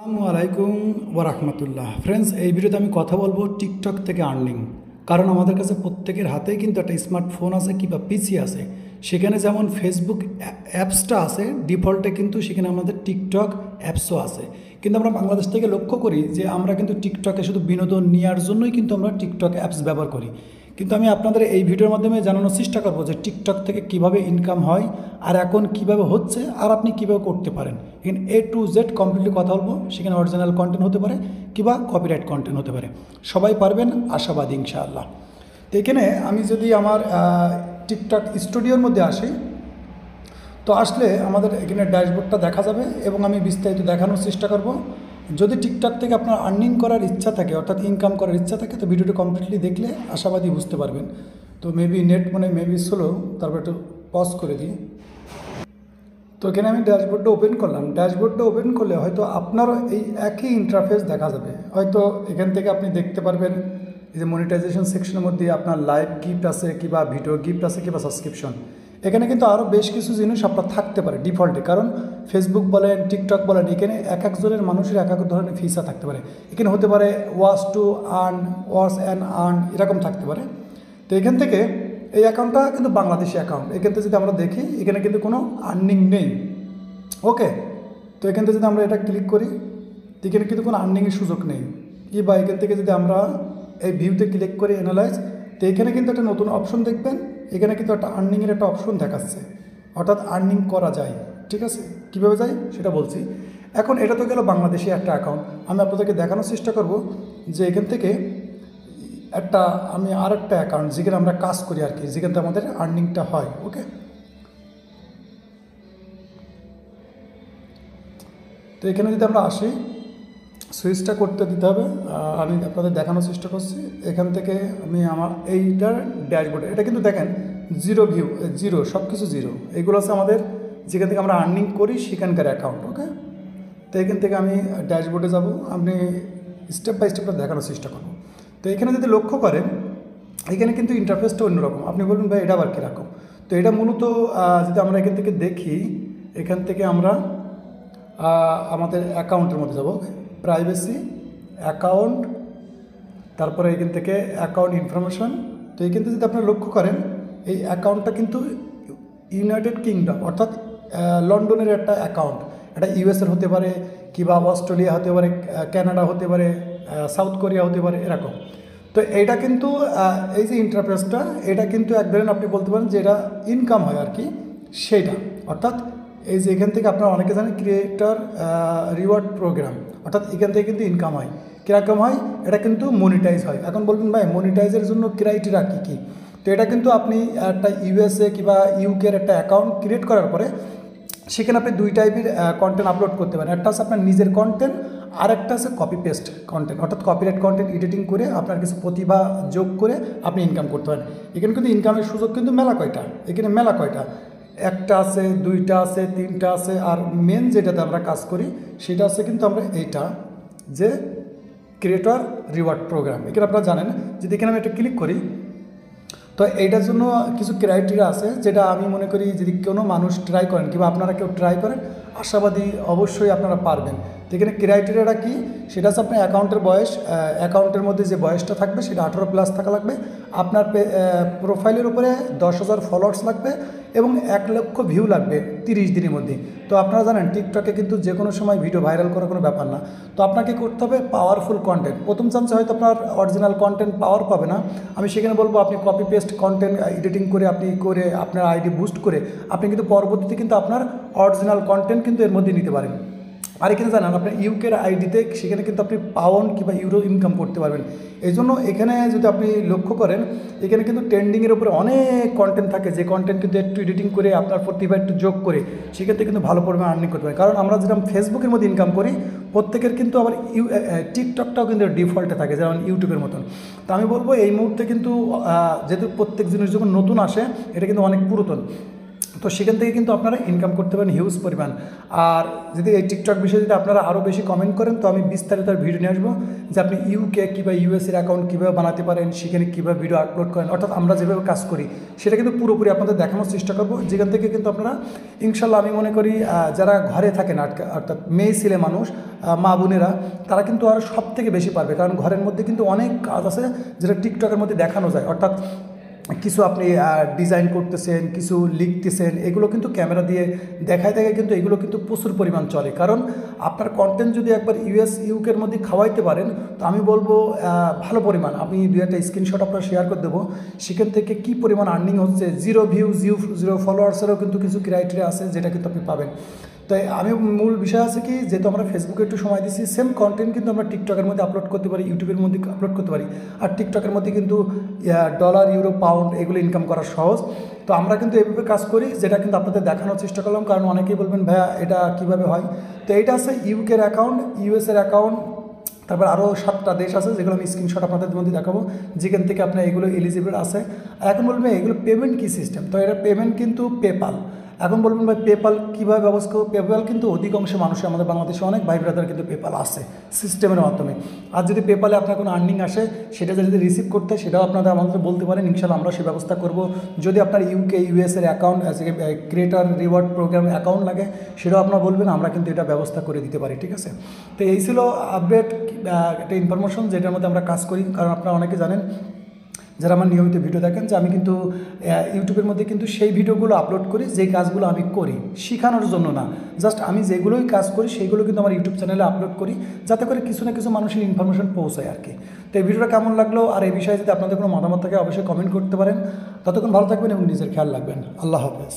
আসসালামু আলাইকুম ওরহমতুল্লাহ ফ্রেন্ডস, এই ভিডিওতে আমি কথা বলবো টিকটক থেকে আর্নিং। কারণ আমাদের কাছে প্রত্যেকের হাতেই কিন্তু একটা স্মার্টফোন আছে কিংবা পিসি আছে। সেখানে যেমন ফেসবুক অ্যাপসটা আছে ডিফল্টে, কিন্তু সেখানে আমাদের টিকটক অ্যাপসও আছে। কিন্তু আমরা বাংলাদেশ থেকে লক্ষ্য করি যে আমরা কিন্তু টিকটকে শুধু বিনোদন নেওয়ার জন্যই কিন্তু আমরা টিকটক অ্যাপস ব্যবহার করি। কিন্তু আমি আপনাদের এই ভিডিওর মাধ্যমে জানানোর চেষ্টা করবো যে টিকটক থেকে কিভাবে ইনকাম হয়, আর এখন কিভাবে হচ্ছে, আর আপনি কিভাবে করতে পারেন। এখানে A to Z কমপ্লিটলি কথা বলবো। সেখানে অরিজিনাল কন্টেন্ট হতে পারে কিংবা কপিরাইট কন্টেন্ট হতে পারে, সবাই পারবেন আশাবাদী ইনশাআল্লাহ। তো এখানে আমি যদি আমার টিকটক স্টুডিওর মধ্যে আসি, তো আসলে আমাদের এখানে ড্যাশবোর্ডটা দেখা যাবে এবং আমি বিস্তারিত দেখানোর চেষ্টা করব। যদি টিকটক থেকে আপনার আর্নিং করার ইচ্ছা থাকে, অর্থাৎ ইনকাম করার ইচ্ছা থাকে, তো ভিডিওটি কমপ্লিটলি দেখলে আশাবাদী বুঝতে পারবেন। তো নেট মেবি স্লো, তারপর একটু পজ করে দিই। তো এখানে আমি ড্যাশবোর্ডটা ওপেন করলাম। ড্যাশবোর্ডটা ওপেন করলে হয়তো আপনারও এই একই ইন্টারফেস দেখা যাবে। হয়তো এখান থেকে আপনি দেখতে পারবেন এই যে মনিটাইজেশন সেকশনের মধ্যে আপনার লাইভ গিফট আছে কিংবা ভিডিও গিফট আছে কিংবা সাবস্ক্রিপশন। এখানে কিন্তু আরও বেশ কিছু জিনিস আপনার থাকতে পারে ডিফল্টে, কারণ ফেসবুক বলেন টিকটক বলেন, এখানে এক একজনের মানুষের এক এক ধরনের ফিসা থাকতে পারে। এখানে হতে পারে watch to earn, watch and earn, এরকম থাকতে পারে। তো এখান থেকে এই অ্যাকাউন্টটা কিন্তু বাংলাদেশি অ্যাকাউন্ট। এখান থেকে যদি আমরা দেখি, এখানে কিন্তু কোনো আর্নিং নেই। ওকে, তো এখান থেকে যদি আমরা এটা ক্লিক করি, এখানে কিন্তু কোনো আর্নিংয়ের সুযোগ নেই। বা এখান থেকে যদি আমরা এই ভিউতে ক্লিক করি অ্যানালাইজ, তো এখানে কিন্তু একটা নতুন অপশন দেখবেন। এখানে কিন্তু একটা আর্নিংয়ের একটা অপশন দেখাচ্ছে, অর্থাৎ আর্নিং করা যায়। ঠিক আছে, কীভাবে যায় সেটা বলছি। এখন এটা তো গেল বাংলাদেশি একটা অ্যাকাউন্ট। আমি আপনাদেরকে দেখানোর চেষ্টা করব যে এখান থেকে আমি আর একটা অ্যাকাউন্ট যেখানে আমরা কাজ করি আর কি, যেখান থেকে আমাদের আর্নিংটা হয়। ওকে, তো এখানে যদি আমরা আসি, সুইচটা করতে দিতে হবে। আমি আপনাদের দেখানোর চেষ্টা করছি। এখান থেকে আমি আমার এইটার ড্যাশবোর্ডে, এটা কিন্তু দেখেন জিরো ভিউ, জিরো, সব কিছু জিরো। এগুলো আছে আমাদের যেখান থেকে আমরা আর্নিং করি সেখানকার অ্যাকাউন্ট। ওকে, তো এখান থেকে আমি ড্যাশবোর্ডে যাব। আপনি স্টেপ বাই স্টেপটা দেখানোর চেষ্টা করব। তো এখানে যদি লক্ষ্য করেন, এখানে কিন্তু ইন্টারফেসটা অন্যরকম। আপনি বলবেন ভাই এটা আবার কীরকম? তো এটা মূলত যদি আমরা এখান থেকে দেখি, এখান থেকে আমরা আমাদের অ্যাকাউন্টের মধ্যে যাব, প্রাইভেসি, অ্যাকাউন্ট, তারপরে এখান থেকে অ্যাকাউন্ট ইনফরমেশন। তো এখান থেকে যদি আপনারা লক্ষ্য করেন, এই অ্যাকাউন্টটা কিন্তু ইউনাইটেড কিংডম অর্থাৎ লন্ডনের একটা অ্যাকাউন্ট। এটা ইউএসএর হতে পারে কিংবা অস্ট্রেলিয়া হতে পারে, কানাডা হতে পারে, সাউথ কোরিয়া হতে পারে, এরকম। তো এইটা কিন্তু এই যে ইন্টারফেসটা, এটা কিন্তু এক ধরনের আপনি বলতে পারেন যে এটা ইনকাম হয় আর কি, সেইটা। অর্থাৎ এই যে এখান থেকে আপনারা অনেকে জানেন ক্রিয়েটর রিওয়ার্ড প্রোগ্রাম, অর্থাৎ এখান থেকে কিন্তু ইনকাম হয়। কীরকম হয়? এটা কিন্তু মনিটাইজ হয়। এখন বলবেন ভাই মনিটাইজের জন্য ক্রাইটেরিয়া কী কী? তো এটা কিন্তু আপনি একটা ইউএসএ কিংবা ইউকের একটা অ্যাকাউন্ট ক্রিয়েট করার পরে সেখানে আপনি দুই টাইপের কন্টেন্ট আপলোড করতে পারেন। একটা হচ্ছে আপনার নিজের কন্টেন্ট, আর একটা হচ্ছে কপি পেস্ট কন্টেন্ট, অর্থাৎ কপিরাইট কন্টেন্ট এডিটিং করে আপনার কিছু প্রতিভা যোগ করে আপনি ইনকাম করতে পারেন। এখানে কিন্তু ইনকামের সুযোগ কিন্তু মেলা কয়টা, এখানে মেলা কয়টা, একটা আছে, দুইটা আছে, তিনটা আছে। আর মেন যেটাতে আমরা কাজ করি সেটা আছে কিন্তু আমরা এইটা যে ক্রিয়েটর রিওয়ার্ড প্রোগ্রাম। এখানে আপনারা জানেন যদি এখানে আমি একটা ক্লিক করি, তো এইটার জন্য কিছু ক্রাইটেরিয়া আছে, যেটা আমি মনে করি যদি কোনো মানুষ ট্রাই করেন কিংবা আপনারা কেউ ট্রাই করেন, আশাবাদী অবশ্যই আপনারা পারবেন। তো এখানে ক্রাইটেরিয়াটা কী? সেটা হচ্ছে আপনার অ্যাকাউন্টের বয়স, অ্যাকাউন্টের মধ্যে যে বয়সটা থাকবে সেটা 18+ থাকা লাগবে। আপনার প্রোফাইলের উপরে 10,000 ফলোয়ার্স লাগবে এবং 1 লক্ষ ভিউ লাগবে 30 দিনের মধ্যে। তো আপনারা জানেন টিকটকে কিন্তু যে কোনো সময় ভিডিও ভাইরাল করার কোনো ব্যাপার না। তো আপনাকে করতে হবে পাওয়ারফুল কন্টেন্ট। প্রথম চান্সে হয়তো আপনার অরিজিনাল কন্টেন্ট পাওয়ার পাবে না। আমি সেখানে বলবো আপনি কপি পেস্ট কন্টেন্ট এডিটিং করে আপনার আইডি বুস্ট করে আপনি কিন্তু পরবর্তীতে কিন্তু আপনার অরিজিনাল কন্টেন্ট কিন্তু এর মধ্যে নিতে পারেন। আর এখানে জানান আপনার ইউকের আইডিতে, সেখানে কিন্তু আপনি পাউন্ড কিংবা ইউরো ইনকাম করতে পারবেন। এই জন্য এখানে যদি আপনি লক্ষ্য করেন, এখানে কিন্তু ট্রেন্ডিংয়ের উপরে অনেক কন্টেন্ট থাকে, যে কন্টেন্ট কিন্তু একটু এডিটিং করে আপনার প্রতিভা একটু যোগ করে সেখান থেকে কিন্তু ভালো পরিমাণে আর্নিং করতে পারেন। কারণ আমরা যেরকম ফেসবুকের মধ্যে ইনকাম করি, প্রত্যেকের কিন্তু আবার টিকটকটাও কিন্তু ডিফল্টে থাকে যেমন ইউটিউবের মতন। তো আমি বলবো এই মুহূর্তে কিন্তু যেহেতু প্রত্যেক জিনিস যখন নতুন আসে, এটা কিন্তু অনেক পুরাতন। তো সেখান থেকে কিন্তু আপনারা ইনকাম করতে পারেন হিউজ পরিমাণ। আর যদি এই টিকটক বিষয়ে যদি আপনারা আরও বেশি কমেন্ট করেন তো আমি বিস্তারিত ভিডিও নিয়ে আসবো যে আপনি ইউকে কিংবা ইউএসের অ্যাকাউন্ট কীভাবে বানাতে পারেন, সেখানে কীভাবে ভিডিও আপলোড করেন, অর্থাৎ আমরা যেভাবে কাজ করি সেটা কিন্তু পুরোপুরি আপনাদের দেখানোর চেষ্টা করবো। যেখান থেকে কিন্তু আপনারা ইনশাল্লাহ আমি মনে করি যারা ঘরে থাকেন অর্থাৎ মেয়ে ছেলে মানুষ, মা বোনেরা, তারা কিন্তু আরও সব থেকে বেশি পারবে। কারণ ঘরের মধ্যে কিন্তু অনেক কাজ আছে যেটা টিকটকের মধ্যে দেখানো যায়। অর্থাৎ কিছু আপনি ডিজাইন করতেছেন, কিছু লিখতেছেন, এগুলো কিন্তু ক্যামেরা দিয়ে দেখায় কিন্তু এগুলো কিন্তু প্রচুর পরিমাণ চলে। কারণ আপনার কন্টেন্ট যদি একবার ইউকের মধ্যে খাওয়াইতে পারেন তো আমি বলবো ভালো পরিমাণ। আমি 2-1টা স্ক্রিনশট আপনার শেয়ার করে দেবো, সেখান থেকে কী পরিমাণ আর্নিং হচ্ছে। 0 ভিউ 0 ফলোয়ার্সেরও কিন্তু কিছু ক্রাইটেরিয়া আছে যেটা কিন্তু আপনি পাবেন। তাই আমি মূল বিষয় আছে কি, যেহেতু আমরা ফেসবুকে একটু সময় দিচ্ছি, সেম কন্টেন্ট কিন্তু আমরা টিকটকের মধ্যে আপলোড করতে পারি, ইউটিউবের মধ্যে আপলোড করতে পারি। আর টিকটকের মধ্যে কিন্তু ডলার, ইউরো, পাউন্ড এগুলো ইনকাম করা সহজ। তো আমরা কিন্তু এভাবে কাজ করি, যেটা কিন্তু আপনাদের দেখানোর চেষ্টা করলাম। কারণ অনেকেই বলবেন ভাইয়া এটা কীভাবে হয়। তো এইটা আছে ইউকের অ্যাকাউন্ট, ইউএসের অ্যাকাউন্ট, তারপর আরও 7টা দেশ আছে যেগুলো আমি স্ক্রিনশট আপনাদের মধ্যে দেখাবো, যেখান থেকে আপনার এগুলো এলিজিবল আছে। এখন বলবেন এগুলো পেমেন্ট কী সিস্টেম, তো এটা পেমেন্ট কিন্তু পেপাল। এখন বলবেন ভাই পেপাল কীভাবে ব্যবস্থা করবো? পেপাল কিন্তু অধিকাংশ মানুষের, আমাদের বাংলাদেশে অনেক ভাই ব্রাদার কিন্তু পেপাল আছে সিস্টেমের মাধ্যমে। আর যদি পেপালে আপনার কোনো আর্নিং আসে সেটা যদি রিসিভ করতে, সেটাও আপনাদের আমাদের বলতে পারেন, ইনশাল্লাহ আমরা সে ব্যবস্থা করব। যদি আপনার ইউকে ইউএসের account creator reward programme account লাগে সেটাও আপনারা বলবেন, আমরা কিন্তু এটা ব্যবস্থা করে দিতে পারি। ঠিক আছে, তো এই ছিল আপডেট একটা ইনফরমেশন যেটার মধ্যে আমরা কাজ করি। কারণ আপনারা অনেকে জানেন যারা আমার নিয়মিত ভিডিও দেখেন যে আমি কিন্তু ইউটিউবের মধ্যে কিন্তু সেই ভিডিওগুলো আপলোড করি যেই কাজগুলো আমি করি, শেখানোর জন্য না, জাস্ট আমি যেগুলোই কাজ করি সেইগুলো কিন্তু আমার ইউটিউব চ্যানেলে আপলোড করি, যাতে করে কিছু না কিছু মানুষের ইনফরমেশন পৌঁছায় আর কি। তো এই ভিডিওটা কেমন লাগলো আর এই বিষয়ে যদি আপনাদের কোনো মতামত থাকে অবশ্যই কমেন্ট করতে পারেন। ততক্ষণ ভালো থাকবেন এবং নিজের খেয়াল রাখবেন। আল্লাহ হাফেজ।